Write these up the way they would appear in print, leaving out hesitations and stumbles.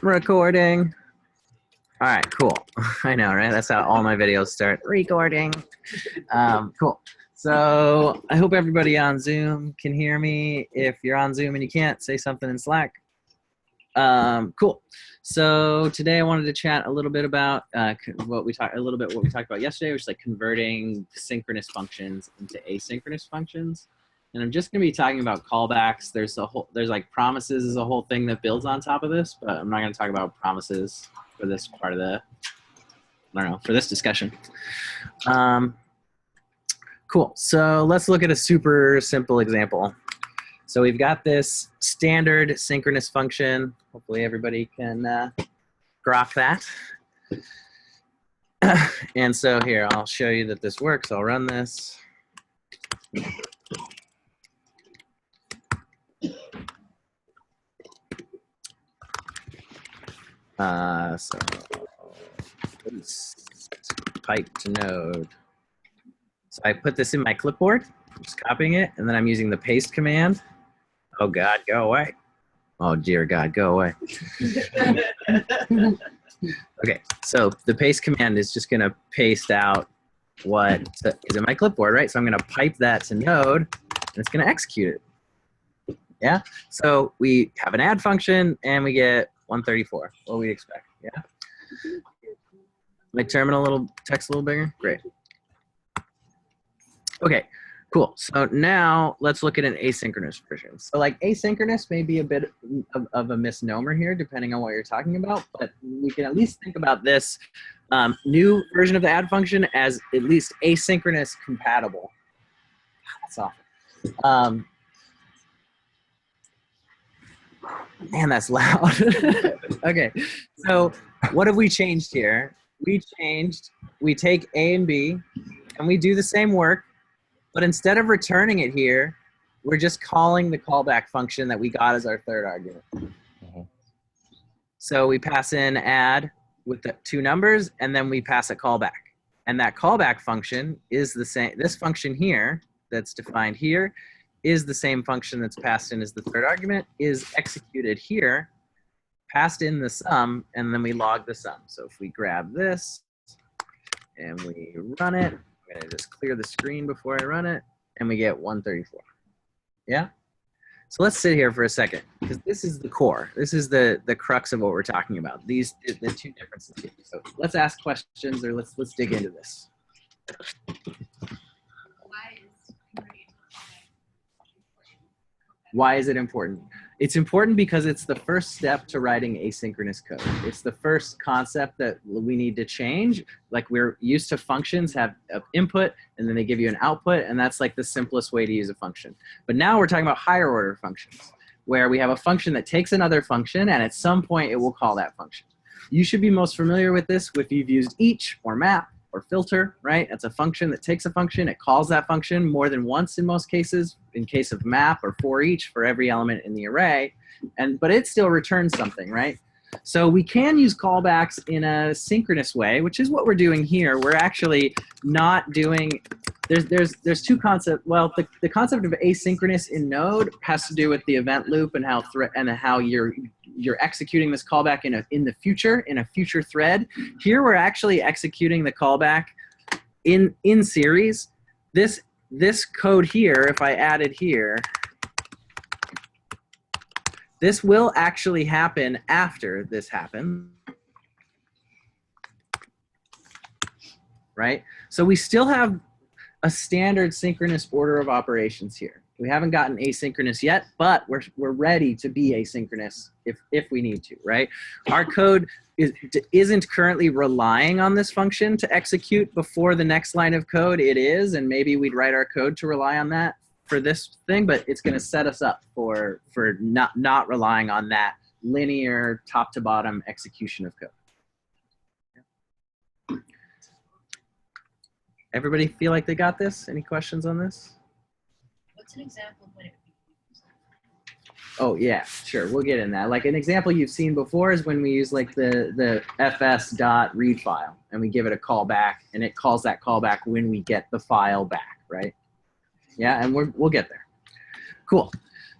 Recording. All right, cool. I know, right? That's how all my videos start. Recording. Cool. So I hope everybody on Zoom can hear me. If you're on Zoom and you can't, say something in Slack. Cool. So today I wanted to chat a little bit about what we talked about yesterday, which is like converting synchronous functions into asynchronous functions. And I'm just going to be talking about callbacks. There's like promises is a whole thing that builds on top of this, but I'm not going to talk about promises for this part of the, for this discussion. Cool. So let's look at a super simple example. So we've got this standard synchronous function. Hopefully everybody can grok that. And so here, I'll show you that this works. I'll run this. So pipe to node. So I put this in my clipboard, I'm just copying it, and then I'm using the paste command. Oh God, go away. Oh dear God, go away. Okay, so the paste command is just gonna paste out what is in my clipboard, right? So I'm gonna pipe that to node, and it's gonna execute it. Yeah, so we have an add function, and we get 134, what we expect, yeah? My terminal text a little bigger? Great. Okay, cool. So now let's look at an asynchronous version. So like asynchronous may be a bit of a misnomer here, depending on what you're talking about, but we can at least think about this new version of the add function as at least asynchronous compatible. That's awful. Man, that's loud. Okay, so what have we changed here? We take A and B, and we do the same work, but instead of returning it here, we're just calling the callback function that we got as our third argument. So we pass in add with the two numbers, and then we pass a callback. And that callback function is the same. This function here that's defined here is the same function that's passed in as the third argument, is executed here, passed in the sum, and then we log the sum. So if we grab this and we run it, I'm gonna just clear the screen before I run it, and we get 134. Yeah? So let's sit here for a second, because this is the core. This is the crux of what we're talking about. The two differences here. So let's ask questions, or let's dig into this. Why is it important? It's important because it's the first step to writing asynchronous code. It's the first concept that we need to change. Like we're used to functions have an input and then they give you an output, and that's like the simplest way to use a function. But now we're talking about higher order functions where we have a function that takes another function and at some point it will call that function. You should be most familiar with this if you've used each or map or filter, right? It's a function that takes a function, it calls that function more than once in most cases, in case of map or for each for every element in the array, but it still returns something, right? So we can use callbacks in a synchronous way, which is what we're doing here. We're actually not doing, there's two concepts. Well, the concept of asynchronous in Node has to do with the event loop and how you're executing this callback in the future, in a future thread. Here we're actually executing the callback in series. This code here, if I add it here, this will actually happen after this happens, right? So we still have a standard synchronous order of operations here. We haven't gotten asynchronous yet, but we're ready to be asynchronous if we need to, right? Our code isn't currently relying on this function to execute before the next line of code. It is, and maybe we'd write our code to rely on that for this thing, but it's going to set us up for not relying on that linear top to bottom execution of code. Everybody feel like they got this? Any questions on this? What's an example of when it would be used? Oh yeah, sure, we'll get in that. Like an example you've seen before is when we use like the fs.read file and we give it a callback, and it calls that callback when we get the file back, right? Yeah, and we'll get there. Cool.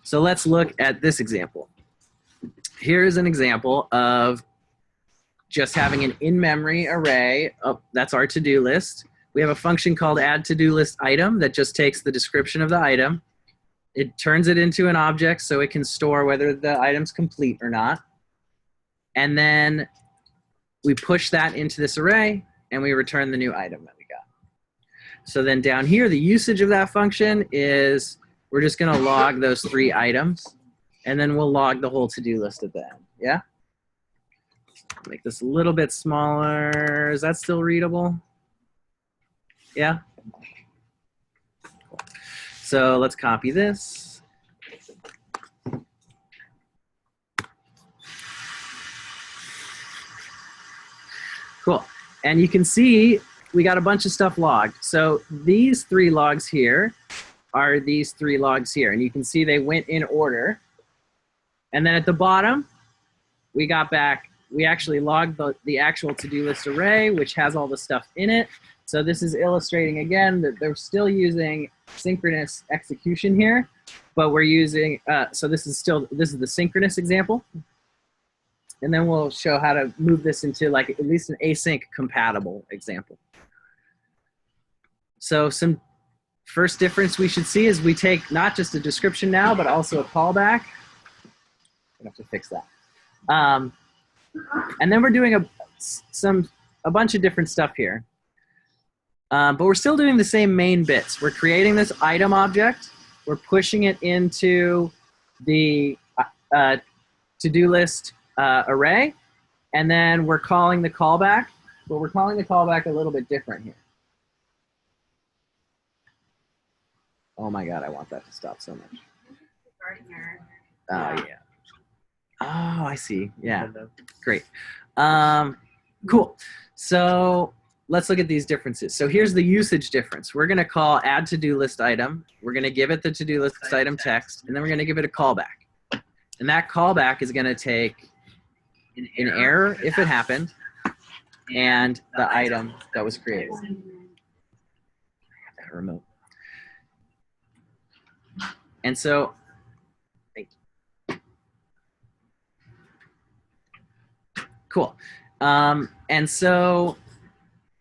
So let's look at this example. here's an example of just having an in-memory array. Oh, that's our to-do list. We have a function called add to-do list item that just takes the description of the item. It turns it into an object so it can store whether the item's complete or not. And then we push that into this array and we return the new item that we got. So then down here, the usage of that function is we're just going to log those 3 items, and then we'll log the whole to-do list at the end. Yeah? Make this a little bit smaller. Is that still readable? Yeah? Cool. So let's copy this. Cool. And you can see we got a bunch of stuff logged. So these 3 logs here are these 3 logs here. And you can see they went in order. And then at the bottom, we got back, we actually logged the actual to-do list array, which has all the stuff in it. So this is illustrating, again, that they're still using synchronous execution here, but we're using, so this is the synchronous example. And then we'll show how to move this into like at least an async compatible example. So some first difference we should see is we take not just a description now, but also a callback. I'm gonna have to fix that. And then we're doing a bunch of different stuff here. But we're still doing the same main bits. We're creating this item object. We're pushing it into the to-do list array. And then we're calling the callback. But we're calling the callback a little bit different here. Oh my God, I want that to stop so much. Oh, yeah. Oh, I see. Yeah, great. Cool. So let's look at these differences. So here's the usage difference. We're going to call add to-do list item. We're going to give it the to-do list item text, and then we're going to give it a callback. And that callback is going to take an error if it happened and the item that was created. That remote. And so cool. And so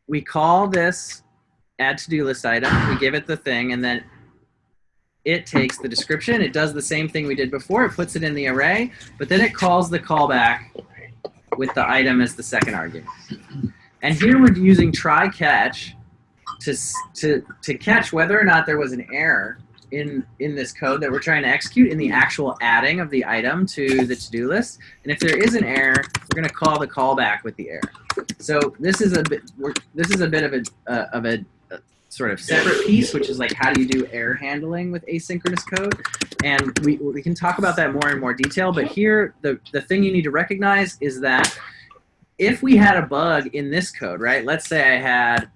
we call this add to-do list item. We give it the thing, and then it takes the description. It does the same thing we did before. It puts it in the array, but then it calls the callback with the item as the second argument. And here we're using try catch to catch whether or not there was an error in this code that we're trying to execute in the actual adding of the item to the to-do list. And if there is an error, we're going to call the callback with the error. So this is a bit of a sort of separate piece, which is like how do you do error handling with asynchronous code. And we can talk about that more in more detail. But here, the thing you need to recognize is that if we had a bug in this code, right? Let's say I had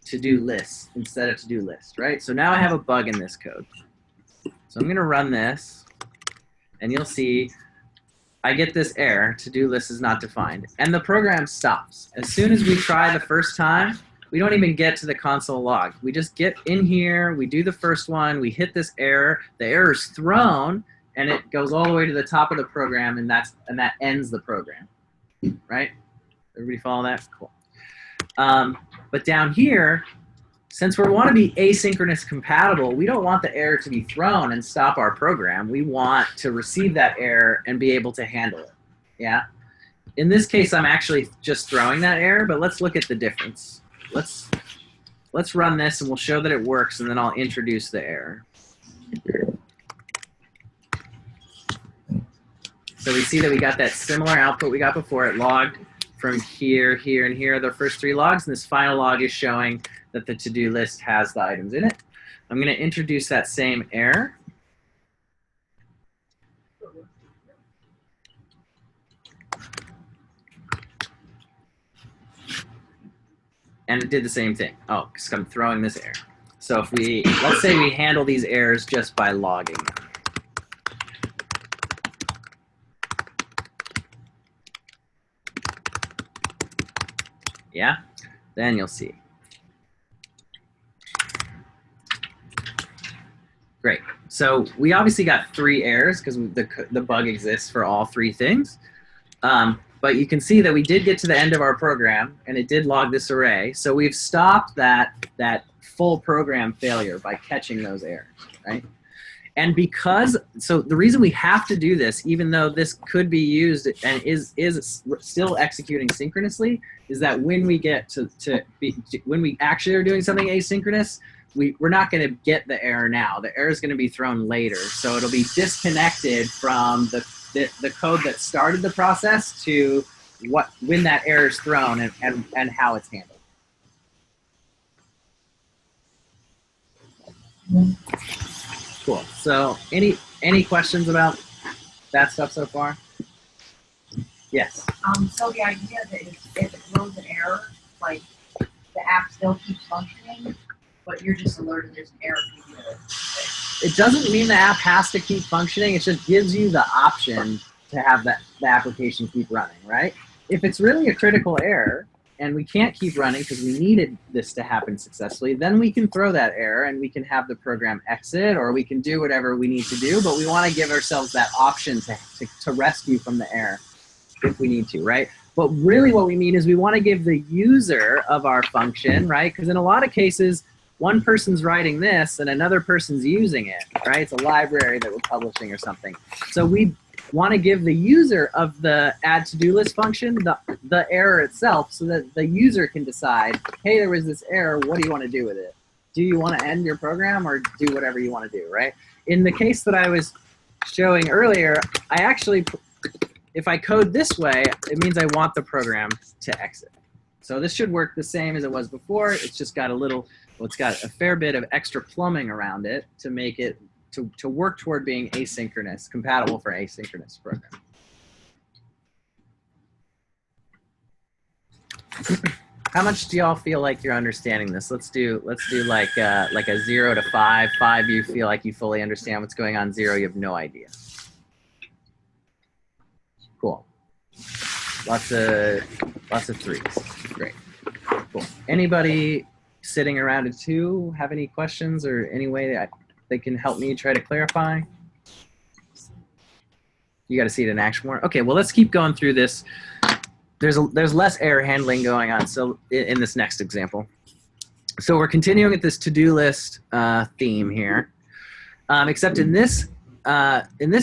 to-do list instead of to-do list, right? So now I have a bug in this code. So I'm going to run this, and you'll see I get this error, to-do list is not defined, and the program stops. As soon as we try the first time, we don't even get to the console log. We just get in here, we do the first one, we hit this error, the error is thrown, and it goes all the way to the top of the program, and that ends the program, right? Everybody follow that? Cool. But down here, since we want to be asynchronous compatible, we don't want the error to be thrown and stop our program. We want to receive that error and be able to handle it. Yeah? In this case, I'm actually just throwing that error, but let's look at the difference. Let's run this, and we'll show that it works, and then I'll introduce the error. So we see that we got that similar output we got before. It logged from here, here, and here are the first 3 logs, and this final log is showing that the to-do list has the items in it. I'm going to introduce that same error. And it did the same thing. Oh, because I'm throwing this error. So if let's say we handle these errors just by logging them. Yeah? Then you'll see. Great. So we obviously got 3 errors because the bug exists for all 3 things. But you can see that we did get to the end of our program, and it did log this array. So we've stopped that full program failure by catching those errors, right? And so the reason we have to do this, even though this could be used and is still executing synchronously, is that when we get when we actually are doing something asynchronous, we're not going to get the error now. The error is going to be thrown later. So it'll be disconnected from the code that started the process to when that error is thrown and how it's handled. Cool. So any questions about that stuff so far? Yes. So the idea that if it throws an error, like the app still keeps functioning, but you're just alerted there's an error. It doesn't mean the app has to keep functioning. It just gives you the option to have the application keep running, right? If it's really a critical error and we can't keep running because we needed this to happen successfully, then we can throw that error and we can have the program exit, or we can do whatever we need to do, but we want to give ourselves that option to rescue from the error if we need to, right? But really what we mean is we want to give the user of our function, right? Because in a lot of cases, one person's writing this and another person's using it, right? It's a library that we're publishing or something. So we want to give the user of the add to-do list function the error itself so that the user can decide, hey, there was this error, what do you want to do with it? Do you want to end your program or do whatever you want to do, right? In the case that I was showing earlier, I actually, if I code this way, it means I want the program to exit. So this should work the same as it was before. It's just got it's got a fair bit of extra plumbing around it to make it to work toward being asynchronous, compatible for asynchronous program. How much do y'all feel like you're understanding this? Let's do like a 0 to 5. 5, you feel like you fully understand what's going on. 0, you have no idea. Cool. Lots of 3s. Great. Cool. Anybody sitting around at 2 have any questions or any way that they can help me try to clarify? You got to see it in action more. Okay, well, let's keep going through this. There's less error handling going on. So in this next example, so we're continuing with this to-do list theme here, except in this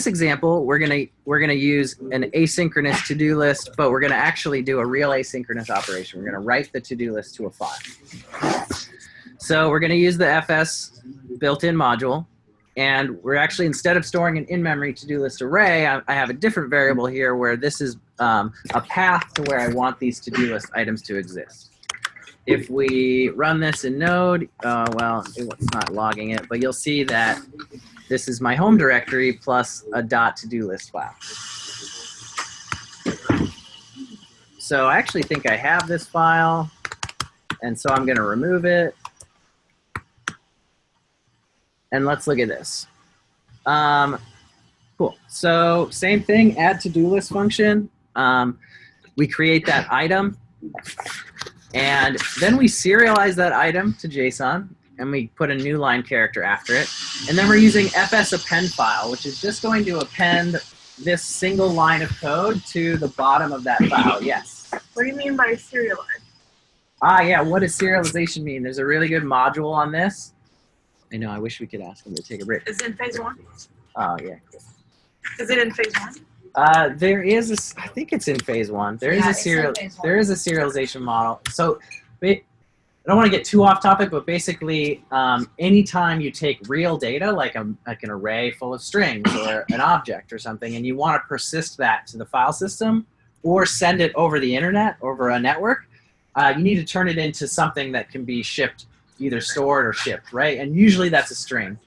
example, we're gonna use an asynchronous to-do list, but we're gonna actually do a real asynchronous operation. We're gonna write the to-do list to a file. So we're gonna use the FS built-in module, and we're actually, instead of storing an in-memory to-do list array, I have a different variable here where this is a path to where I want these to-do list items to exist. If we run this in Node, well, it's not logging it, but you'll see that this is my home directory plus a .to-do list file. So I actually think I have this file, and so I'm going to remove it. And let's look at this. Cool. So same thing, add to-do list function. We create that item, and then we serialize that item to JSON, and we put a new line character after it. And then we're using fs append file, which is just going to append this single line of code to the bottom of that file. Yes? What do you mean by serialize? Ah, yeah, what does serialization mean? There's a really good module on this. I know, I wish we could ask them to take a break. Is it in phase 1? Oh, yeah. Is it in phase 1? There is I think it's in phase 1. There is a serialization model. So I don't want to get too off topic, but basically, anytime you take real data, like an array full of strings or an object or something, and you want to persist that to the file system or send it over the internet, over a network, you need to turn it into something that can be shipped, either stored or shipped, right? And usually that's a string.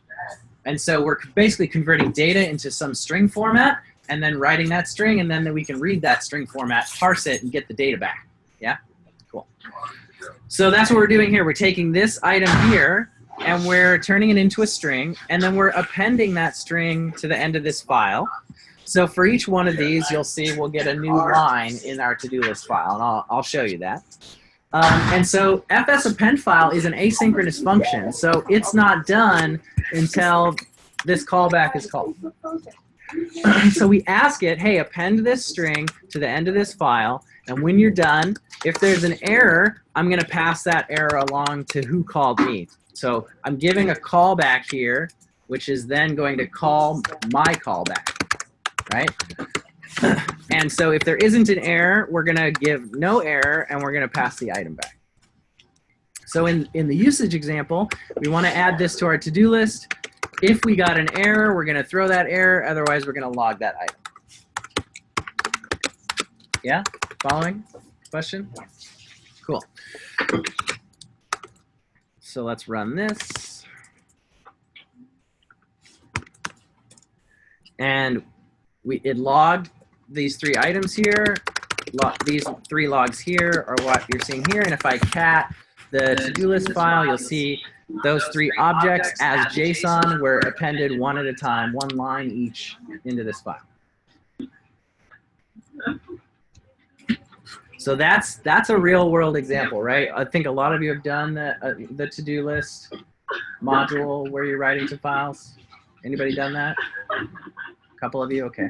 And so we're basically converting data into some string format and then writing that string, and then we can read that string format, parse it, and get the data back. Yeah? Cool. So that's what we're doing here. We're taking this item here, and we're turning it into a string, and then we're appending that string to the end of this file. So for each one of these, you'll see we'll get a new line in our to-do list file, and I'll show you that. And so fs append file is an asynchronous function, so it's not done until this callback is called. So we ask it, hey, append this string to the end of this file, and when you're done, if there's an error, I'm going to pass that error along to who called me. So I'm giving a callback here, which is then going to call my callback, right? And so if there isn't an error, we're going to give no error, and we're going to pass the item back. So in the usage example, we want to add this to our to-do list. If we got an error, we're going to throw that error. Otherwise, we're going to log that item. Yeah? Following? Question? Cool. So let's run this. And it logged these 3 items here. These 3 logs here are what you're seeing here. And if I cat the to-do list file, you'll see those 3 objects as JSON were appended one at a time, 1 line each into this file. So that's a real world example, right? I think a lot of you have done the to-do list module where you're writing to files. Anybody done that? A couple of you, okay.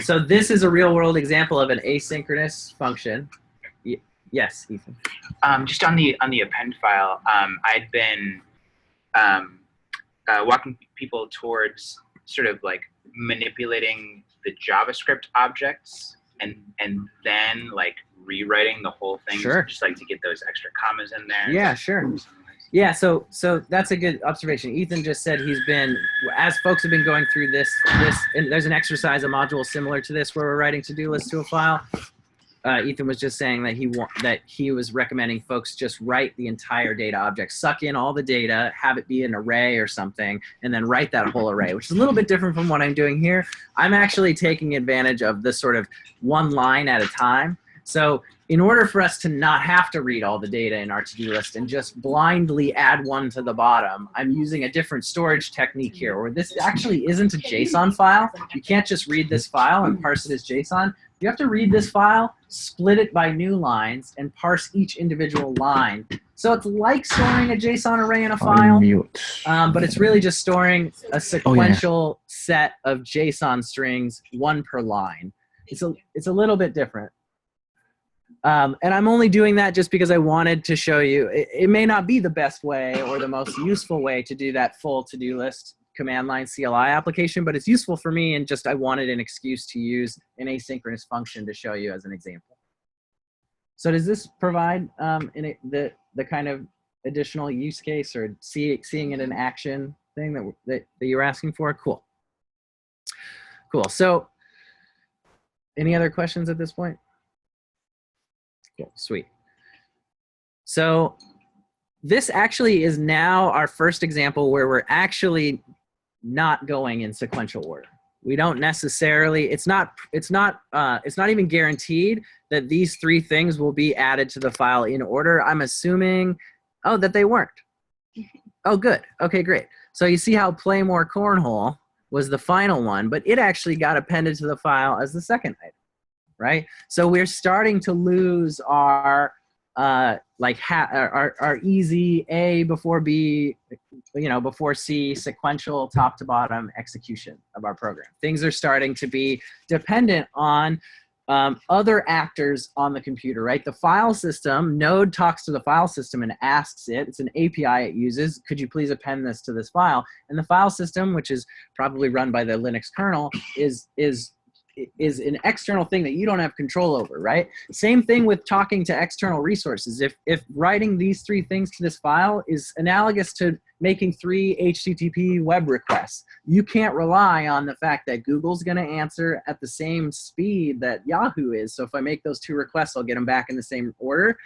So this is a real world example of an asynchronous function. Yes, Ethan. Just on the append file, I'd been walking people towards sort of like manipulating the JavaScript objects and then like rewriting the whole thing. Sure. Just like to get those extra commas in there. Yeah, sure. Yeah, so that's a good observation. Ethan just said he's been, as folks have been going through this, and there's an exercise, a module similar to this where we're writing to-do lists to a file. Ethan was just saying that he was recommending folks just write the entire data object, suck in all the data, have it be an array or something, and then write that whole array, which is a little bit different from what I'm doing here. I'm actually taking advantage of this sort of 1 line at a time. So in order for us to not have to read all the data in our to-do list and just blindly add 1 to the bottom, I'm using a different storage technique here, where this actually isn't a JSON file. You can't just read this file and parse it as JSON. You have to read this file, split it by new lines, and parse each individual line. So it's like storing a JSON array in a file, but it's really just storing a sequential set of JSON strings, 1 per line. It's a little bit different. And I'm only doing that just because I wanted to show you. It may not be the best way or the most useful way to do that full to-do list command line CLI application, but it's useful for me, and just I wanted an excuse to use an asynchronous function to show you as an example. So does this provide the kind of additional use case or seeing it in action thing that you were asking for? Cool. Cool. So any other questions at this point? Cool. Sweet. So this actually is now our first example where we're actually not going in sequential order. We don't necessarily, it's not even guaranteed that these 3 things will be added to the file in order. I'm assuming, oh, that they weren't. Oh, good. Okay, great. So you see how play more cornhole was the final one, but it actually got appended to the file as the second item, right? So we're starting to lose our our easy A before B, before C sequential top to bottom execution of our program. Things are starting to be dependent on other actors on the computer, right? The file system, Node talks to the file system and asks it, it's an API it uses, could you please append this to this file? And the file system, which is probably run by the Linux kernel, is an external thing that you don't have control over, right? Same thing with talking to external resources. If writing these 3 things to this file is analogous to making 3 HTTP web requests, you can't rely on the fact that Google's going to answer at the same speed that Yahoo is. So if I make those 2 requests, I'll get them back in the same order.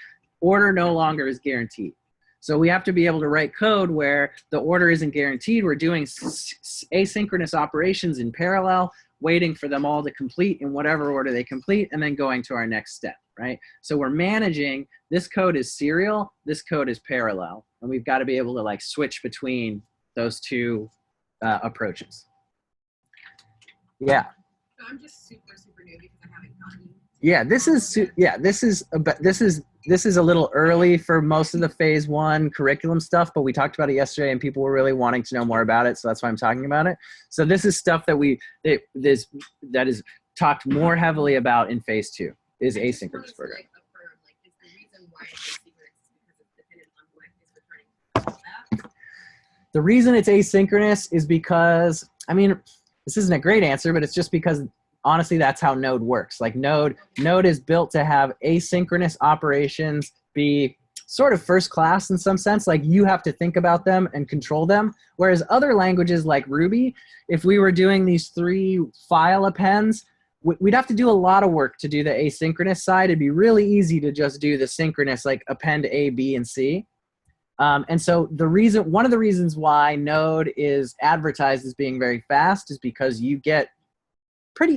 Order no longer is guaranteed. So we have to be able to write code where the order isn't guaranteed. We're doing asynchronous operations in parallel, waiting for them all to complete in whatever order they complete, and then going to our next step, right? So we're managing, this code is serial, this code is parallel, and we've got to be able to like switch between those 2 approaches. Yeah. So I'm just super new because I haven't gotten. Yeah, this is this is a little early for most of the phase 1 curriculum stuff, but we talked about it yesterday and people were really wanting to know more about it, so that's why I'm talking about it. So this is stuff that that is talked more heavily about in phase 2, is asynchronous programming. The reason it's asynchronous is because, I mean, this isn't a great answer, but it's just because honestly that's how Node works. Like Node is built to have asynchronous operations be sort of first class in some sense. Like you have to think about them and control them. Whereas other languages like Ruby, if we were doing these 3 file appends, we'd have to do a lot of work to do the asynchronous side. It'd be really easy to just do the synchronous, like append A, B, and C. And so one of the reasons why Node is advertised as being very fast is because you get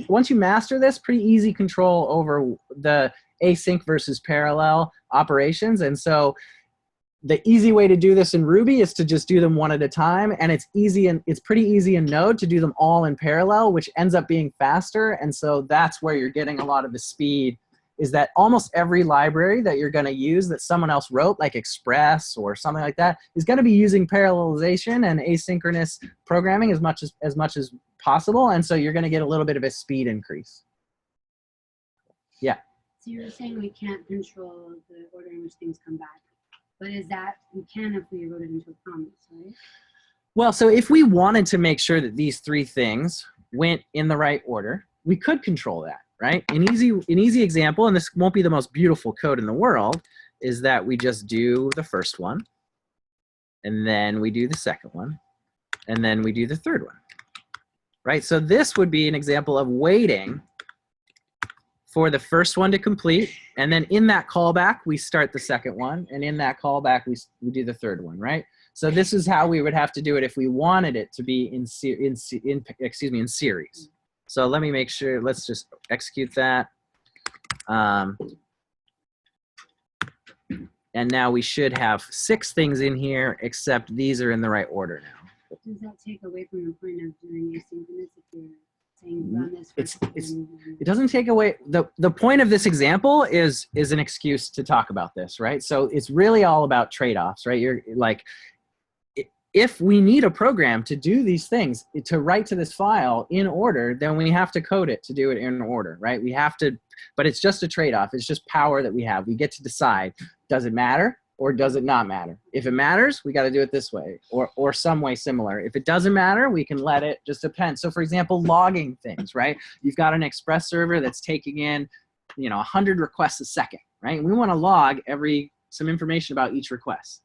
once you master this, pretty easy control over the async versus parallel operations. And so the easy way to do this in Ruby is to just do them one at a time, and it's pretty easy in Node to do them all in parallel, which ends up being faster. And so that's where you're getting a lot of the speed, is that almost every library that you're going to use that someone else wrote, like Express or something like that, is going to be using parallelization and asynchronous programming as much as possible, and so you're going to get a little bit of a speed increase. Yeah. So you were saying we can't control the order in which things come back, but is that we can if we wrote it into a promise, right? Well, so if we wanted to make sure that these 3 things went in the right order, we could control that, right? An easy example, and this won't be the most beautiful code in the world, is that we just do the first one, and then we do the second one, and then we do the third one. Right, so this would be an example of waiting for the first one to complete, and then in that callback we start the second one, and in that callback we do the third one, right? So this is how we would have to do it if we wanted it to be in series. So let me make sure. Let's just execute that, and now we should have 6 things in here, except these are in the right order now. Does that take away from the point of doing asynchronous if you're saying run this first? It doesn't take away. The point of this example is an excuse to talk about this, right? So it's really all about trade-offs, right? You're like, if we need a program to do these things, to write to this file in order, then we have to code it to do it in order, right? We have to, but it's just a trade-off. It's just power that we have. We get to decide, does it matter? Or does it not matter? If it matters, we got to do it this way or some way similar. If it doesn't matter, we can let it just append. So for example, logging things, right? You've got an Express server that's taking in, 100 requests a second, right? We want to log some information about each request.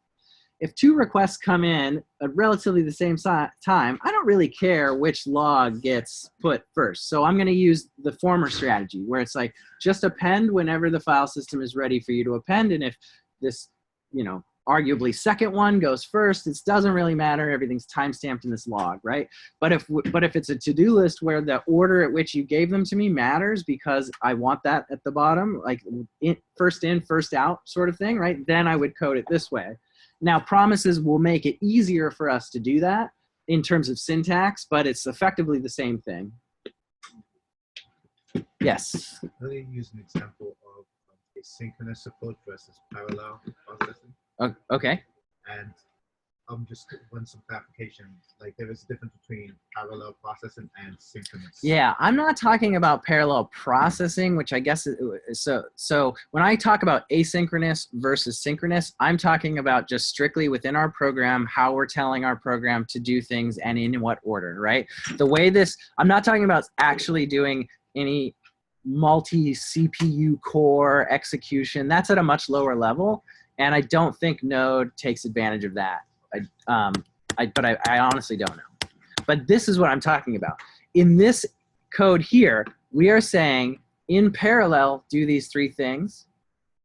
If 2 requests come in at relatively the same time, I don't really care which log gets put first. So I'm going to use the former strategy where it's like just append whenever the file system is ready for you to append. And if this arguably second one goes first, it doesn't really matter. Everything's timestamped in this log, right? But if it's a to-do list where the order at which you gave them to me matters because I want that at the bottom, like first in, first out sort of thing, right? Then I would code it this way. Now, promises will make it easier for us to do that in terms of syntax, but it's effectively the same thing. Yes? Let me use an example of asynchronous approach versus parallel processing. Okay. And just want some clarification. Like there is a difference between parallel processing and synchronous. Yeah, I'm not talking about parallel processing, which I guess so when I talk about asynchronous versus synchronous, I'm talking about just strictly within our program, how we're telling our program to do things and in what order, right? The way I'm not talking about actually doing any multi-CPU core execution. That's at a much lower level, and I don't think Node takes advantage of that. But I honestly don't know. But this is what I'm talking about. In this code here, we are saying in parallel, do these 3 things,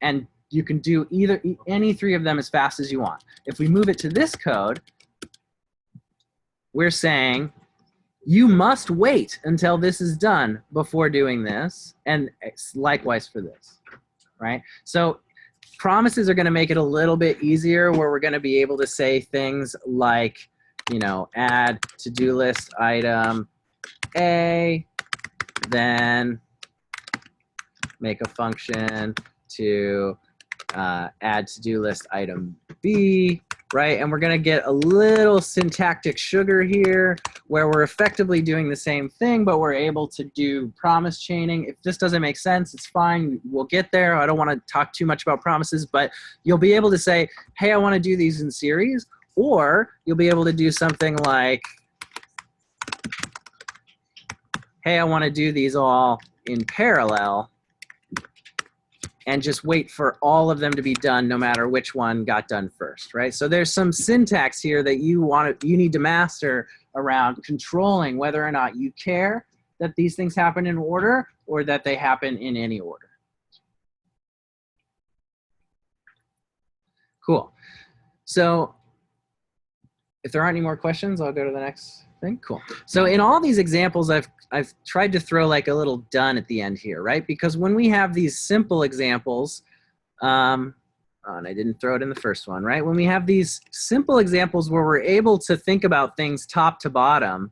and you can do any 3 of them as fast as you want. If we move it to this code, we're saying you must wait until this is done before doing this, and likewise for this, right? So promises are going to make it a little bit easier where we're going to be able to say things like, add to-do list item A, then make a function to add to-do list item B, right? And we're going to get a little syntactic sugar here where we're effectively doing the same thing, but we're able to do promise chaining. If this doesn't make sense, it's fine. We'll get there. I don't want to talk too much about promises, but you'll be able to say, hey, I want to do these in series, or you'll be able to do something like, hey, I want to do these all in parallel, and just wait for all of them to be done no matter which one got done first, right? So there's some syntax here that you need to master around controlling whether or not you care that these things happen in order or that they happen in any order. Cool. So if there aren't any more questions, I'll go to the next thing. Cool. So in all these examples, I've tried to throw like a little done at the end here, right? Because when we have these simple examples, and I didn't throw it in the first one, right? When we have these simple examples where we're able to think about things top to bottom,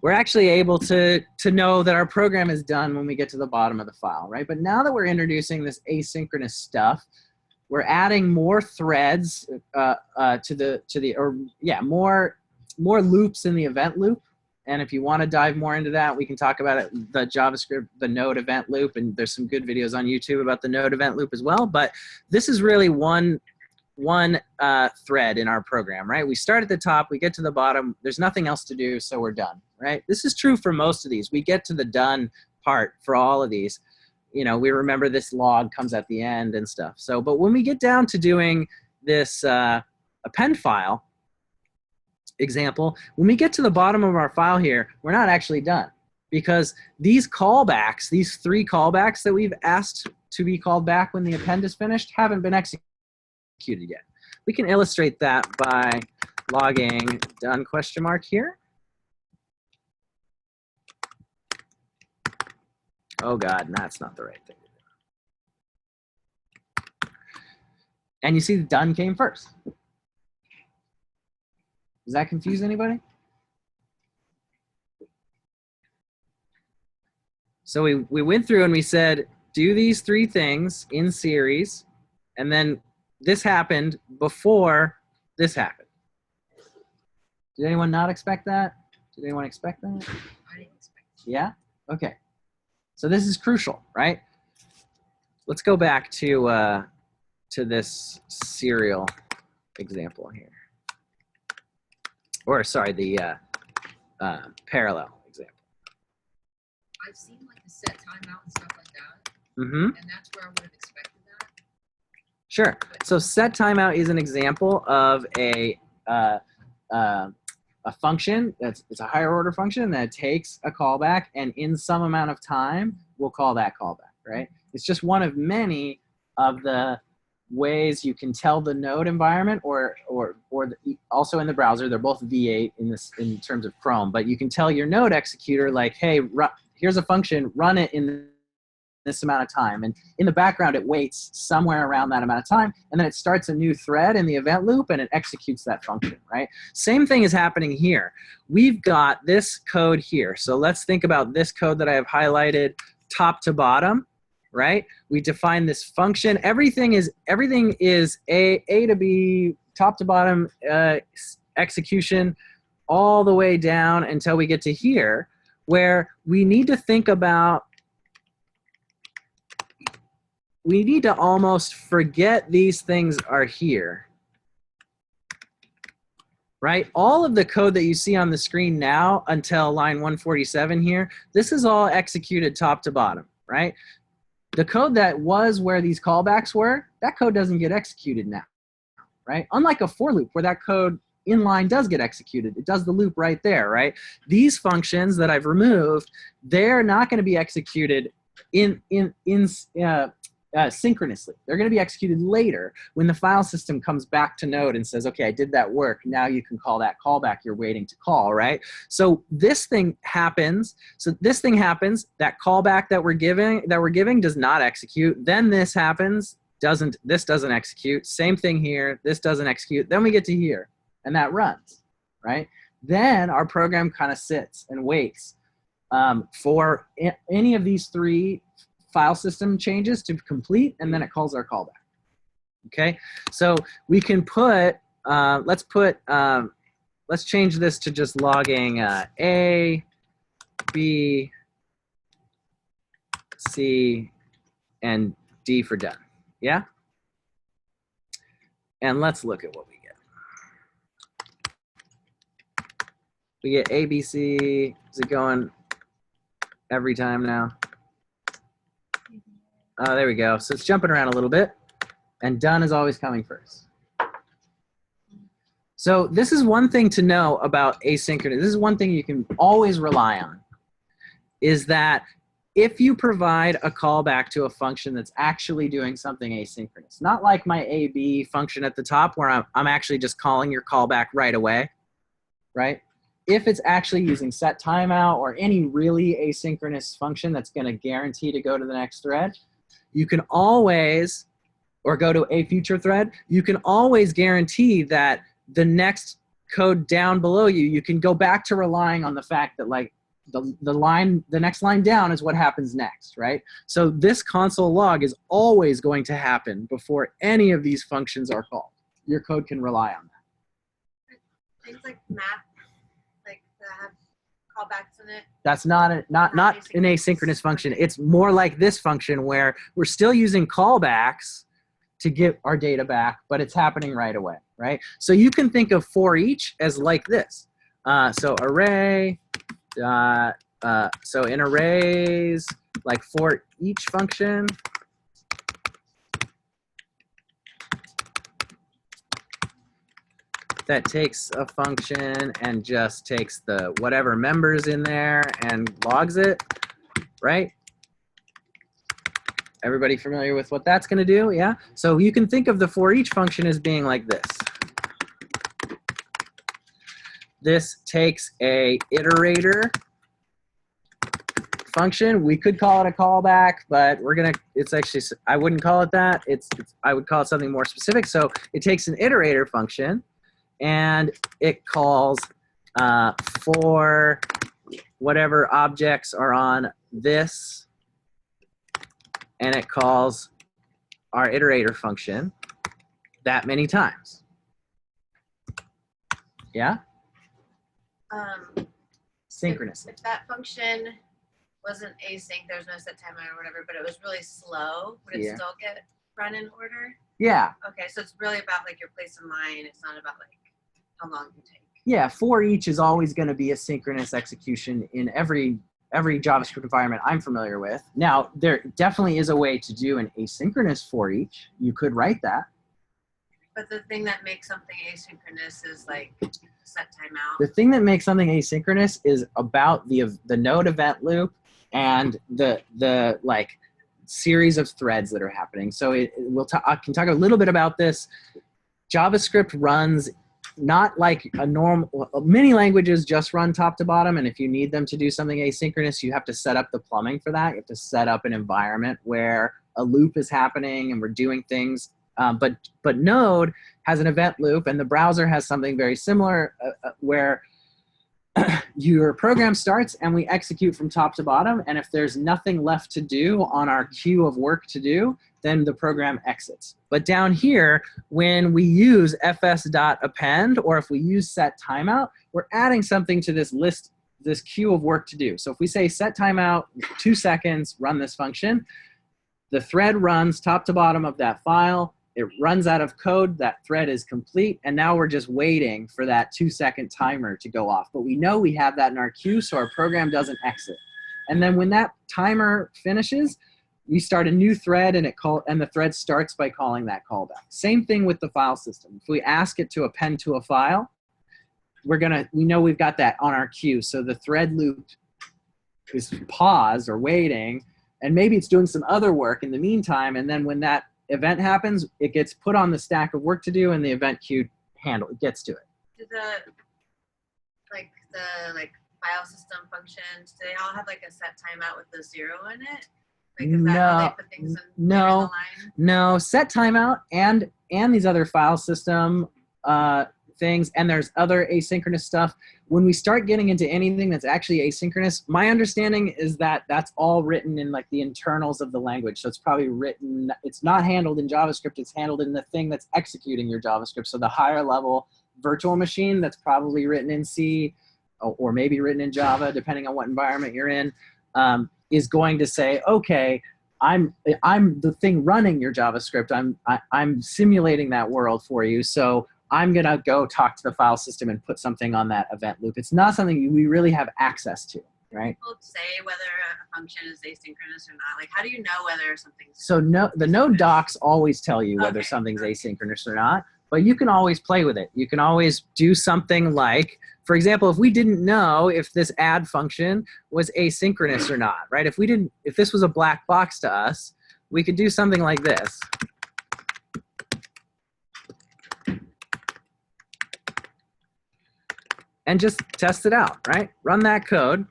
we're actually able to know that our program is done when we get to the bottom of the file, right? But now that we're introducing this asynchronous stuff, we're adding more threads more loops in the event loop. And if you want to dive more into that, we can talk about it, the JavaScript, the node event loop, and there's some good videos on YouTube about the node event loop as well. But this is really one thread in our program, right? We start at the top, we get to the bottom, there's nothing else to do, so we're done, right? This is true for most of these. We get to the done part for all of these. You know, we remember this log comes at the end and stuff. So, but when we get down to doing this append file example, when we get to the bottom of our file here, we're not actually done, because these callbacks, these 3 callbacks that we've asked to be called back when the append is finished, haven't been executed yet. We can illustrate that by logging done ? Here. Oh God, that's not the right thing to do. And you see the done came first. Does that confuse anybody? So we went through and we said, do these 3 things in series, and then this happened before this happened. Did anyone not expect that? Did anyone expect that? I didn't expect it. Yeah? Okay. So this is crucial, right? Let's go back to this serial example here. Or sorry, the parallel example. I've seen like the set timeout and stuff like that. Mm-hmm. And that's where I would have expected that. Sure. So set timeout is an example of a function it's a higher order function that takes a callback, and in some amount of time we'll call that callback, right? It's just one of many of the ways you can tell the node environment or also in the browser. They're both V8 in terms of Chrome, but you can tell your node executor like, hey, here's a function, run it in this amount of time, and in the background it waits somewhere around that amount of time, and then it starts a new thread in the event loop and it executes that function, right? Same thing is happening here. We've got this code here, so let's think about this code that I have highlighted top to bottom, right? We define this function. Everything is A to B, top to bottom execution all the way down until we get to here, where we need to think about, we need to almost forget these things are here, right? All of the code that you see on the screen now until line 147 here, this is all executed top to bottom, right? The code that was where these callbacks were, that code doesn't get executed now, right? Unlike a for loop where that code inline does get executed. It does the loop right there, right? These functions that I've removed, they're not going to be executed synchronously. They're going to be executed later when the file system comes back to Node and says, okay, I did that work. Now you can call that callback you're waiting to call, right? So this thing happens. That callback that we're giving does not execute. Then this happens. This doesn't execute. Same thing here. This doesn't execute. Then we get to here, and that runs, right? Then our program kind of sits and waits for any of these 3 file system changes to complete, and then it calls our callback. Okay, so we can put, let's change this to just logging A, B, C, and D for done. Yeah? And let's look at what we get. We get A, B, C. Is it going every time now? Oh, there we go. So it's jumping around a little bit. And done is always coming first. So this is one thing to know about asynchronous. This is one thing you can always rely on, is that if you provide a callback to a function that's actually doing something asynchronous, not like my AB function at the top where I'm actually just calling your callback right away, right? If it's actually using set timeout or any really asynchronous function that's going to guarantee to go to the next thread, you can always, or go to a future thread, you can always guarantee that the next code down below you, you can go back to relying on the fact that like the next line down is what happens next, right? So this console log is always going to happen before any of these functions are called. Your code can rely on that. Things like math, like that have callbacks in it. That's not an asynchronous function. It's more like this function where we're still using callbacks to get our data back, but it's happening right away, right? So you can think of for each as like this. So array, so in arrays, like for each function, that takes a function and just takes the whatever members in there and logs it, right? Everybody familiar with what that's going to do? Yeah? So you can think of the for each function as being like this. This takes a iterator function. We could call it a callback, but it's actually, I wouldn't call it that. I would call it something more specific. So it takes an iterator function and it calls for whatever objects are on this, and it calls our iterator function that many times. Yeah? Synchronous. If that function wasn't async, there's no set timeout or whatever, but it was really slow, would it still get run in order? Yeah. Okay, so it's really about like your place in line. It's not about like how long you take. Yeah, for each is always going to be a synchronous execution in every JavaScript environment I'm familiar with. Now, there definitely is a way to do an asynchronous for each. You could write that. But the thing that makes something asynchronous is like set timeout. The thing that makes something asynchronous is about the node event loop and the like series of threads that are happening. So I can talk a little bit about this. JavaScript runs not like a normal, many languages just run top to bottom, and if you need them to do something asynchronous, you have to set up the plumbing for that. You have to set up an environment where a loop is happening and we're doing things. But Node has an event loop, and the browser has something very similar where your program starts and we execute from top to bottom, and if there's nothing left to do on our queue of work to do, then the program exits. But down here, when we use fs.append, or if we use set timeout, we're adding something to this list, this queue of work to do. So if we say set timeout, 2 seconds, run this function, the thread runs top to bottom of that file. It runs out of code, that thread is complete, and now we're just waiting for that 2-second timer to go off. But we know we have that in our queue, so our program doesn't exit. And then when that timer finishes, we start a new thread, and the thread starts by calling that callback. Same thing with the file system. If we ask it to append to a file, we know we've got that on our queue, so the thread loop is paused or waiting, and maybe it's doing some other work in the meantime, and then when that event happens, it gets put on the stack of work to do, and the event queue gets to it. Do the file system functions, do they all have like a set timeout with the 0 in it? Like, is that how they put things in the line? No. Set timeout and these other file system things, and there's other asynchronous stuff. When we start getting into anything that's actually asynchronous, my understanding is that that's all written in like the internals of the language. So it's probably written, it's not handled in JavaScript, it's handled in the thing that's executing your JavaScript. So the higher level virtual machine that's probably written in C or maybe written in Java, depending on what environment you're in, is going to say, okay, I'm the thing running your JavaScript. I'm simulating that world for you. So I'm gonna go talk to the file system and put something on that event loop. It's not something we really have access to, right? Will it say whether a function is asynchronous or not? Like, how do you know whether something's So no, the node docs always tell you whether Okay. something's asynchronous or not, but you can always play with it. You can always do something like, for example, if we didn't know if this add function was asynchronous or not, right? If this was a black box to us, we could do something like this. And just test it out, right? Run that code,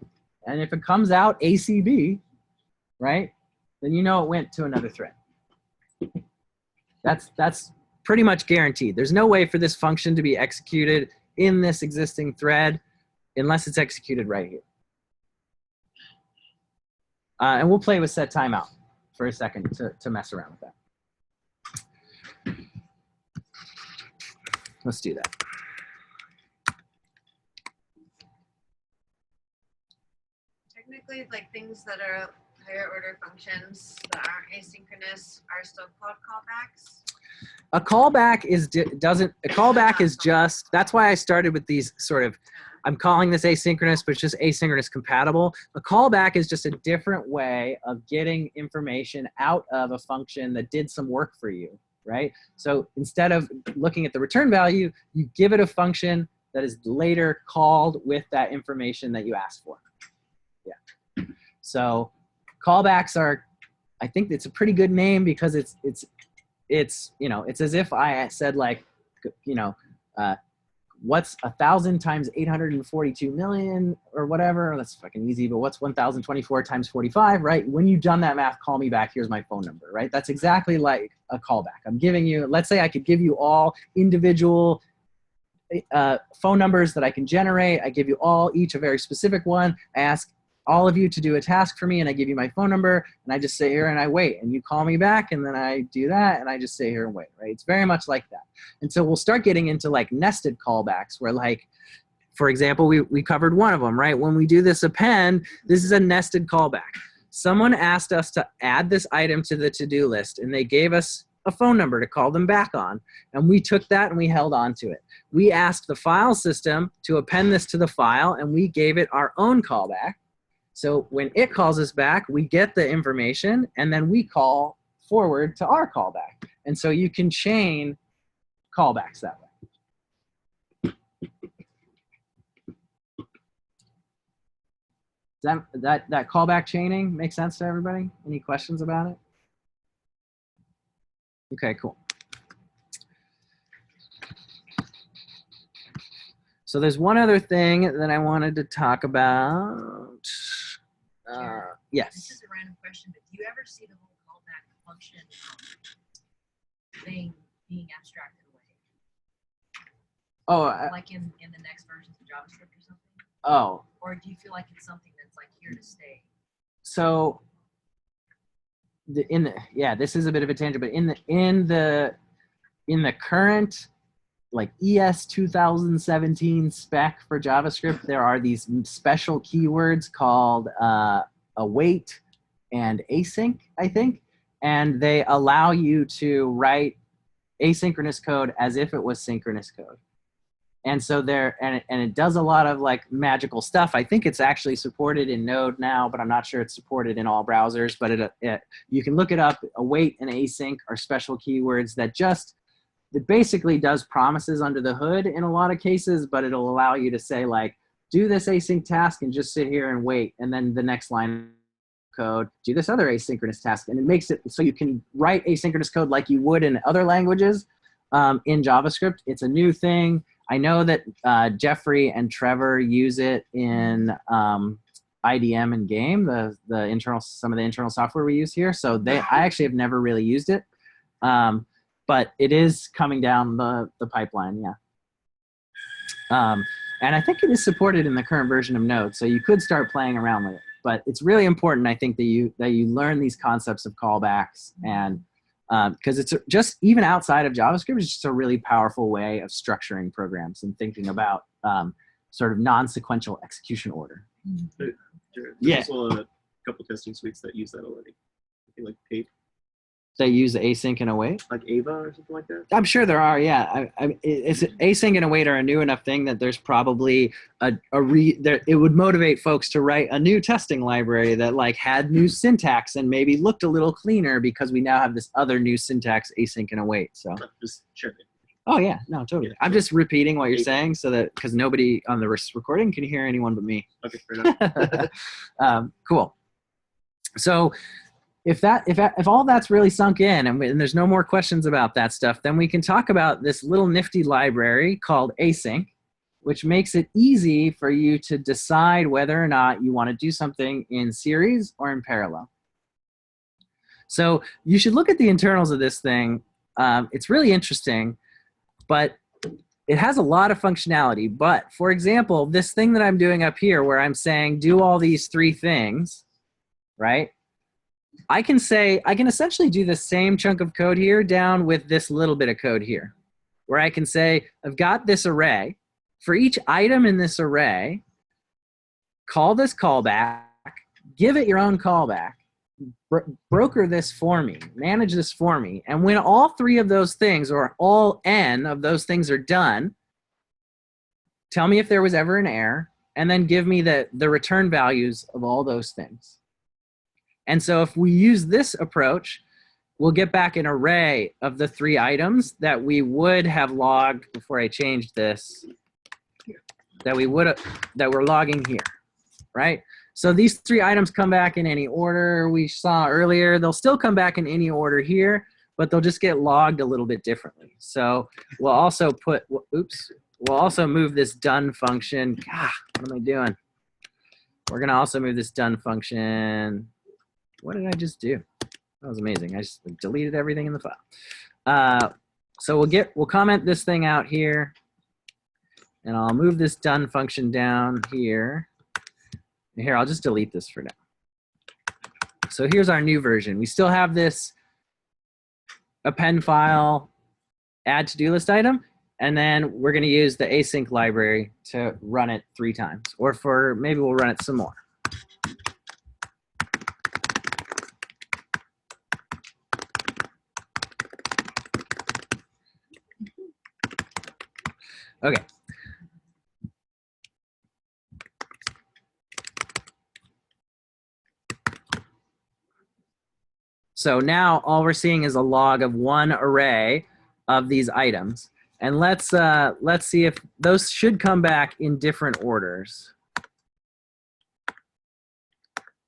and if it comes out ACB, right, then you know it went to another thread. That's pretty much guaranteed. There's no way for this function to be executed in this existing thread unless it's executed right here. And we'll play with set timeout for a second to mess around with that. Let's do that. technically like things that are higher order functions that aren't asynchronous are still called callbacks? A callback is just, that's why I started with these sort of, I'm calling this asynchronous, but it's just asynchronous compatible. A callback is just a different way of getting information out of a function that did some work for you, right? So instead of looking at the return value, you give it a function that is later called with that information that you asked for. Yeah. So callbacks are, I think it's a pretty good name because it's you know, it's as if I said like, you know, what's 1,000 times 842 million or whatever? That's fucking easy, but what's 1,024 times 45, right? When you've done that math, call me back, here's my phone number, right? That's exactly like a callback. I'm giving you, let's say I could give you all individual phone numbers that I can generate. I give you all, each a very specific one. I ask all of you to do a task for me, and I give you my phone number, and I just sit here and I wait, and you call me back, and then I do that, and I just sit here and wait, right? It's very much like that. And so we'll start getting into like nested callbacks where, like, for example, we covered one of them, right? When we do this append, this is a nested callback. Someone asked us to add this item to the to-do list, and they gave us a phone number to call them back on, and we took that and we held on to it. We asked the file system to append this to the file, and we gave it our own callback. So when it calls us back, we get the information, and then we call forward to our callback. And so you can chain callbacks that way. Does that callback chaining make sense to everybody? Any questions about it? Okay, cool. So there's one other thing that I wanted to talk about. Yes. This is a random question, but do you ever see the whole callback function thing being abstracted away? Oh, Like in the next versions of JavaScript or something? oh. Or do you feel like it's something that's like here to stay? So yeah, this is a bit of a tangent, but in the current like ES 2017 spec for JavaScript, there are these special keywords called await and async, I think, and they allow you to write asynchronous code as if it was synchronous code. And so and it does a lot of like magical stuff. I think it's actually supported in Node now, but I'm not sure it's supported in all browsers. But you can look it up. Await and async are special keywords that it basically does promises under the hood in a lot of cases, but it'll allow you to say like, do this async task and just sit here and wait. And then the next line of code, do this other asynchronous task. And it makes it so you can write asynchronous code like you would in other languages in JavaScript. It's a new thing. I know that Jeffrey and Trevor use it in IDM and game, some of the internal software we use here. So I actually have never really used it. But it is coming down the pipeline, yeah. And I think it is supported in the current version of Node, so you could start playing around with it. But it's really important, I think, that you learn these concepts of callbacks, and because it's just, even outside of JavaScript, it's just a really powerful way of structuring programs and thinking about sort of non-sequential execution order. There's Yeah. also a couple testing suites that use that already. I think like Tape, They use async and await. like Ava or something like that. I'm sure there are, yeah. It's async and await are a new enough thing that there's probably it would motivate folks to write a new testing library that like had new syntax and maybe looked a little cleaner because we now have this other new syntax, async and await. So. Just check it. Oh yeah, no, totally. I'm just repeating what you're saying so that because nobody on the recording can hear anyone but me. Okay, fair enough. Cool. So. If all that's really sunk in and there's no more questions about that stuff, then we can talk about this little nifty library called Async, which makes it easy for you to decide whether or not you want to do something in series or in parallel. So you should look at the internals of this thing. It's really interesting, but it has a lot of functionality. But for example, this thing that I'm doing up here where I'm saying do all these three things, right? I can essentially do the same chunk of code here down with this little bit of code here, where I can say, I've got this array. For each item in this array, call this callback, give it your own callback, broker this for me, manage this for me. And when all three of those things, or all n of those things are done, tell me if there was ever an error, and then give me the return values of all those things. And so if we use this approach, we'll get back an array of the three items that we would have logged before I changed this, that we're logging here, right? So these three items come back in any order we saw earlier. They'll still come back in any order here, but they'll just get logged a little bit differently. So we'll also we'll also move this done function. God, what am I doing? We're gonna also move this done function. What did I just do? That was amazing. I just deleted everything in the file. So we'll comment this thing out here, and I'll move this done function down here. And here, I'll just delete this for now. So here's our new version. We still have this append file, add to-do list item, and then we're going to use the async library to run it 3 times, or maybe we'll run it some more. Okay. So now all we're seeing is a log of one array of these items. And let's see if those should come back in different orders.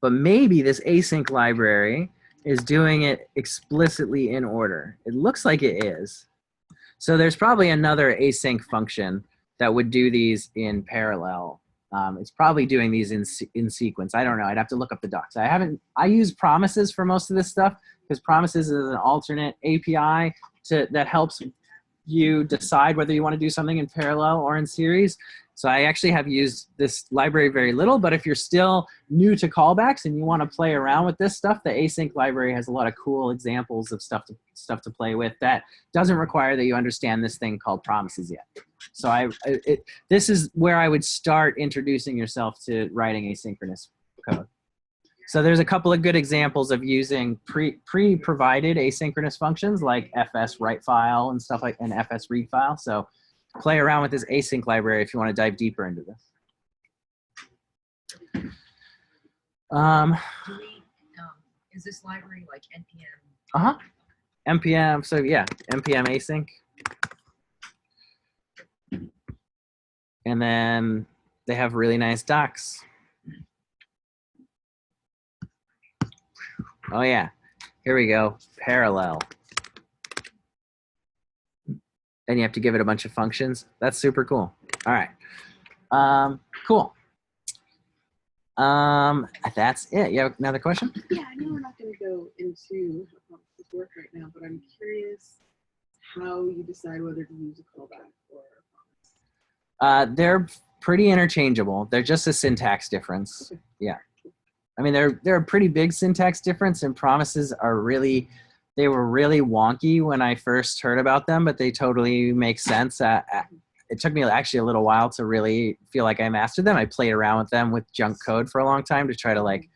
But maybe this async library is doing it explicitly in order. It looks like it is. So there's probably another async function that would do these in parallel. It's probably doing these in sequence. I don't know. I'd have to look up the docs. I use promises for most of this stuff because promises is an alternate API that helps you decide whether you want to do something in parallel or in series. So I actually have used this library very little, but if you're still new to callbacks and you want to play around with this stuff, the async library has a lot of cool examples of stuff to play with that doesn't require that you understand this thing called promises yet. So this is where I would start introducing yourself to writing asynchronous code. So there's a couple of good examples of using pre-provided asynchronous functions like fs write file and stuff like an fs read file. So play around with this async library if you want to dive deeper into this. Is this library like npm? Uh-huh. npm, so yeah, npm async. And then they have really nice docs. Oh yeah, here we go, parallel. And you have to give it a bunch of functions. That's super cool. All right, cool. That's it. You have another question? Yeah, I know we're not going to go into how this works right now, but I'm curious how you decide whether to use a callback or They're pretty interchangeable. They're just a syntax difference. Yeah. I mean, they're a pretty big syntax difference, and promises are really, they were really wonky when I first heard about them, but they totally make sense. It took me actually a little while to really feel like I mastered them. I played around with them with junk code for a long time to try to like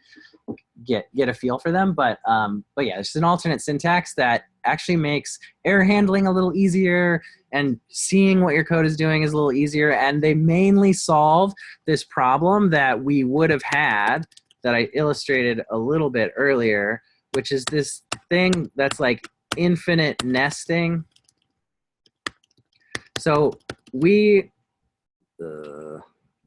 get a feel for them. But yeah, it's an alternate syntax that actually makes error handling a little easier, and seeing what your code is doing is a little easier. And they mainly solve this problem that we would have had that I illustrated a little bit earlier, which is this thing that's like infinite nesting. So we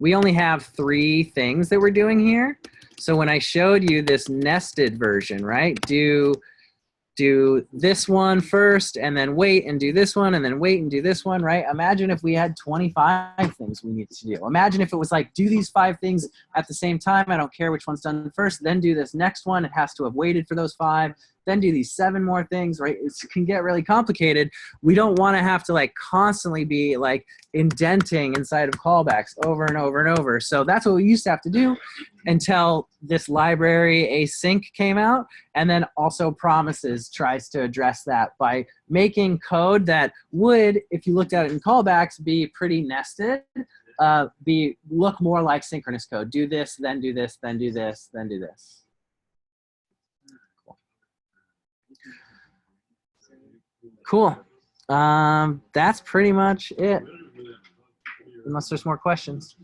only have 3 things that we're doing here. So when I showed you this nested version, right? Do this one first, and then wait and do this one, and then wait and do this one, right? Imagine if we had 25 things we needed to do. Imagine if it was like, do these 5 things at the same time. I don't care which one's done first. Then do this next one. It has to have waited for those 5. Then do these 7 more things, right? It can get really complicated. We don't want to have to like constantly be like indenting inside of callbacks over and over and over. So that's what we used to have to do until this library async came out. And then also promises tries to address that by making code that would, if you looked at it in callbacks, be pretty nested, look more like synchronous code. Do this, then do this, then do this, then do this. Cool. That's pretty much it. Unless there's more questions.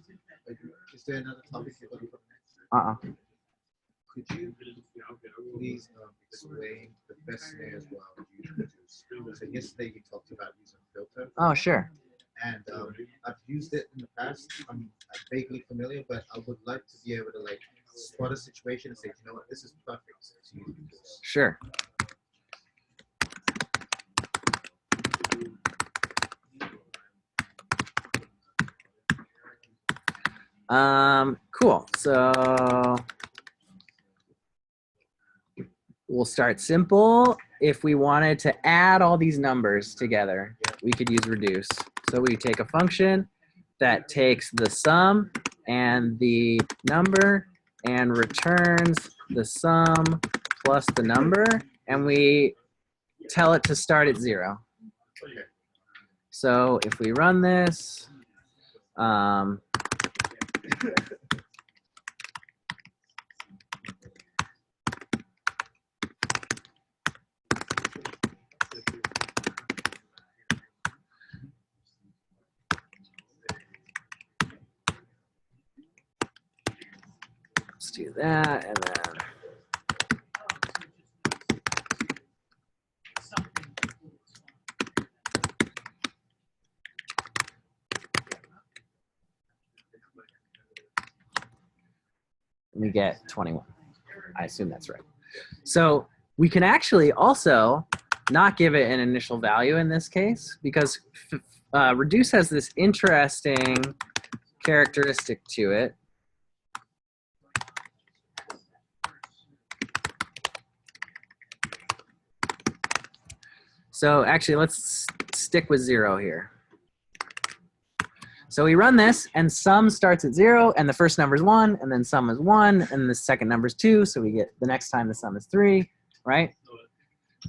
Is there another topic you're going to put next? Could you please explain the best snares while you introduce? So yesterday you talked about using filter. Oh, sure. And I've used it in the past. I'm vaguely familiar, but I would like to be able to like spot a situation and say, you know what, this is perfect to use this. Sure. Cool. So we'll start simple. If we wanted to add all these numbers together, we could use reduce. So we take a function that takes the sum and the number and returns the sum plus the number, and we tell it to start at 0. So if we run this, let's do that, and then we get 21. I assume that's right. So we can actually also not give it an initial value in this case, because reduce has this interesting characteristic to it. So actually, let's stick with 0 here. So we run this, and sum starts at 0, and the first number is 1, and then sum is 1, and the second number is 2, so we get the next time the sum is 3, right?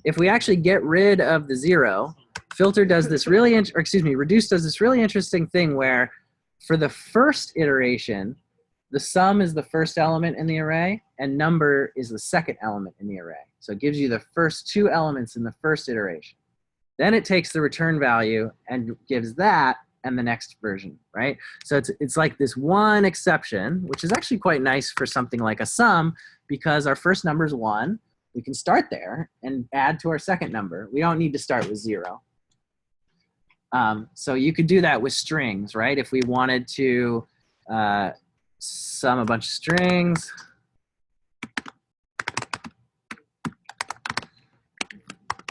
If we actually get rid of the 0, filter does this really, reduce does this really interesting thing where for the first iteration, the sum is the first element in the array, and number is the second element in the array. So it gives you the first 2 elements in the first iteration. Then it takes the return value and gives that and the next version, right? So it's like this one exception, which is actually quite nice for something like a sum, because our first number is 1. We can start there and add to our second number. We don't need to start with 0. So you could do that with strings, right? If we wanted to sum a bunch of strings,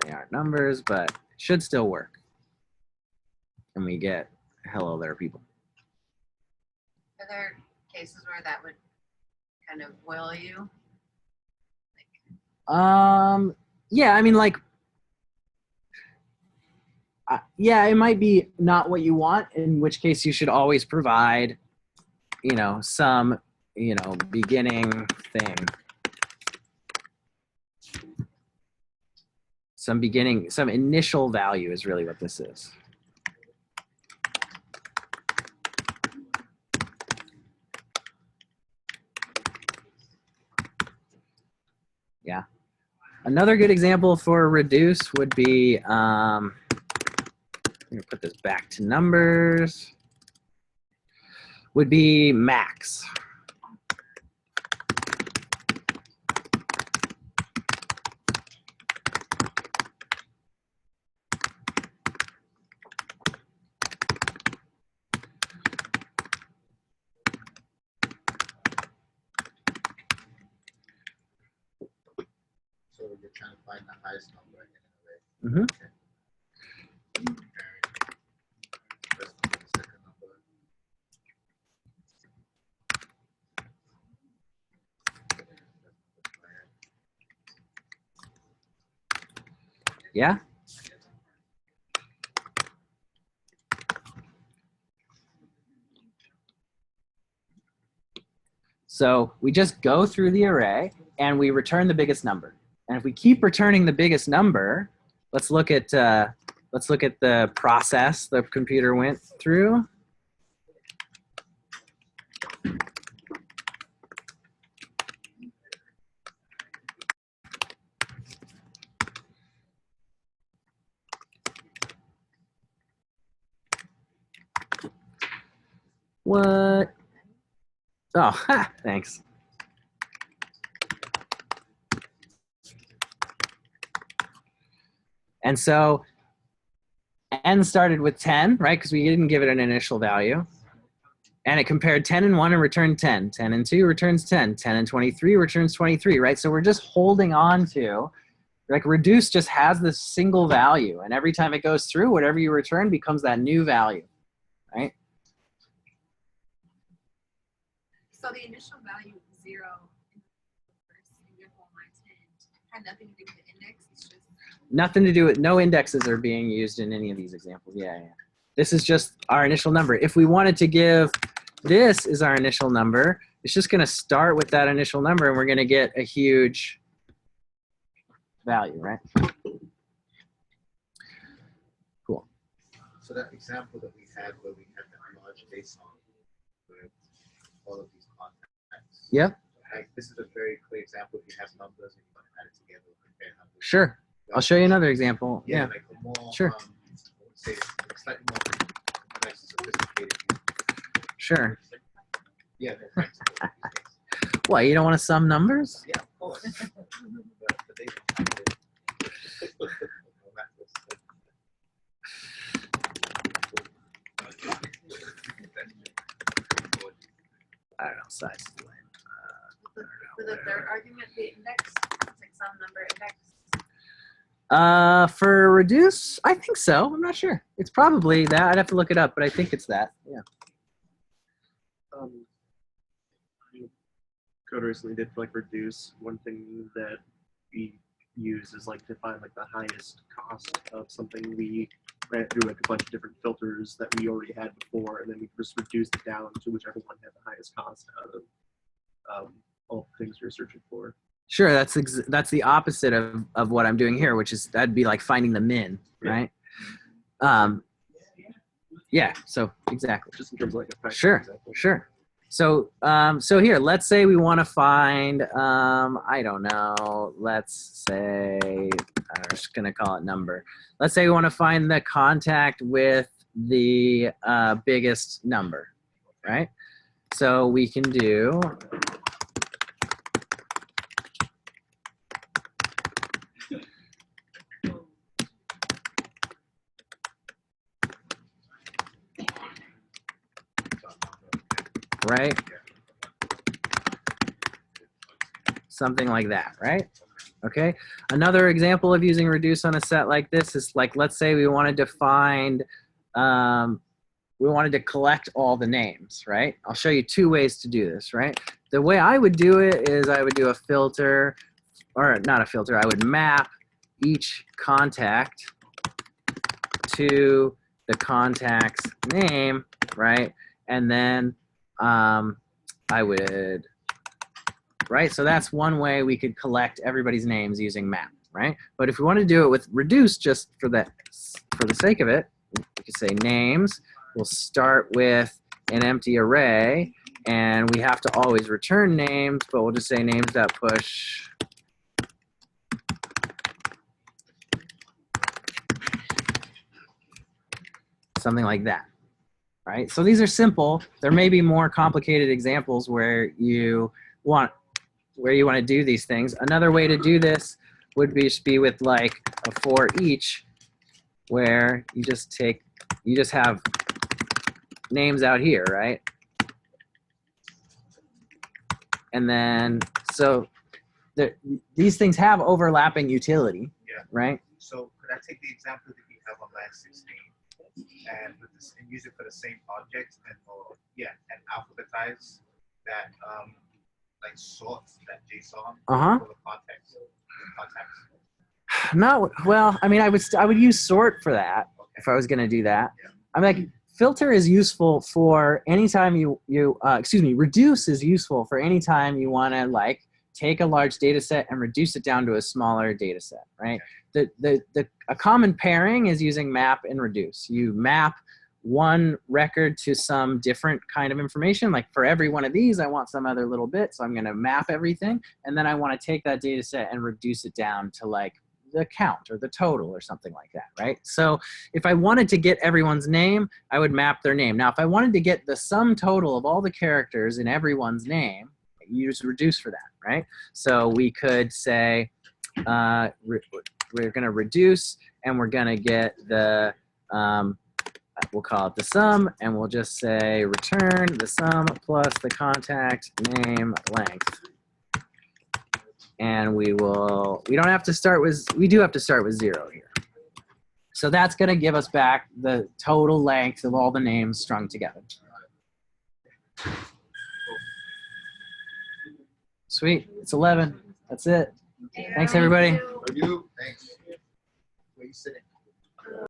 they aren't numbers, but it should still work. And we get hello there, people. Are there cases where that would kind of will you? Yeah, I mean, like, yeah, it might be not what you want, in which case you should always provide, you know, some, you know, beginning thing. Some initial value is really what this is. Yeah. Another good example for reduce would be, I'm going to put this back to numbers, would be max. So you're trying to find the highest number in an array. Mm-hmm. Okay. First number, second number. Yeah. So we just go through the array and we return the biggest number. And if we keep returning the biggest number, let's look at the process the computer went through. What? Oh, ha, thanks. And so n started with 10, right? Because we didn't give it an initial value. And it compared 10 and 1 and returned 10. 10 and 2 returns 10. 10 and 23 returns 23, right? So we're just holding on to, like, reduce just has this single value. And every time it goes through, whatever you return becomes that new value, right? So the initial value of 0 in the first example line 10 had nothing to do with the index. It's just Nothing to do with, no indexes are being used in any of these examples. Yeah, yeah. This is just our initial number. If we wanted to give this is our initial number, it's just going to start with that initial number and we're going to get a huge value, right? Cool. So that example that we had where we had that large JSON with all of these contacts. Yep. Like, this is a very clear example. If you have numbers and you want to add it together, compare numbers. Sure. I'll show you another example. Yeah. Like a more, Sure. I would say slightly more nice, sophisticated. Sure. Yeah, more practical. What, you don't want to sum numbers? Yeah, of course. but they don't have it. I don't know, size is lame. For the third argument, the index, it's like some number index. For reduce, I think so. I'm not sure. It's probably that. I'd have to look it up, but I think it's that. Yeah. Code recently did for like reduce. One thing that we use is like to find like the highest cost of something. We ran through like a bunch of different filters that we already had before, and then we just reduced it down to whichever one had the highest cost out of all the things you're searching for. Sure, that's the opposite of what I'm doing here, which is that'd be like finding the min, right? Yeah, so exactly. Just in terms of like a practical Sure, example. sure. So so here, let's say we want to find, I don't know, let's say, I'm just gonna call it number. Let's say we want to find the contact with the biggest number, right? So we can do right? Something like that, right? Okay. Another example of using reduce on a set like this is like, let's say we wanted to find, we wanted to collect all the names, right? I'll show you two ways to do this, right? The way I would do it is I would do a filter, or not a filter, I would map each contact to the contact's name, right? And then I would, right? So that's one way we could collect everybody's names using map, right? But if we want to do it with reduce, just for the sake of it, we could say names. We'll start with an empty array, and we have to always return names, but we'll just say names.push something like that, right? So these are simple. There may be more complicated examples where you want to do these things. Another way to do this would be with like a for each, where you just have names out here, right? And then so these things have overlapping utility, right? So could I take the example that you have on line 16 and use it for the same object and alphabetize that like sort that JSON for the context? No, well, I mean, I would use sort for that if I was going to do that. I'm like, filter is useful for anytime reduce is useful for any time you want to like take a large data set and reduce it down to a smaller data set, right? A common pairing is using map and reduce. You map one record to some different kind of information. Like for every one of these, I want some other little bit, so I'm going to map everything, and then I want to take that data set and reduce it down to like the count or the total or something like that, right? So if I wanted to get everyone's name, I would map their name. Now, if I wanted to get the sum total of all the characters in everyone's name, you use reduce for that, right? So we could say we're going to reduce, and we're going to get the, we'll call it the sum, and we'll just say return the sum plus the contact name length. And we don't have to start with, we do have to start with 0 here. So that's going to give us back the total length of all the names strung together. Sweet, it's 11. That's it. Thanks, everybody. Thanks. Where you sitting?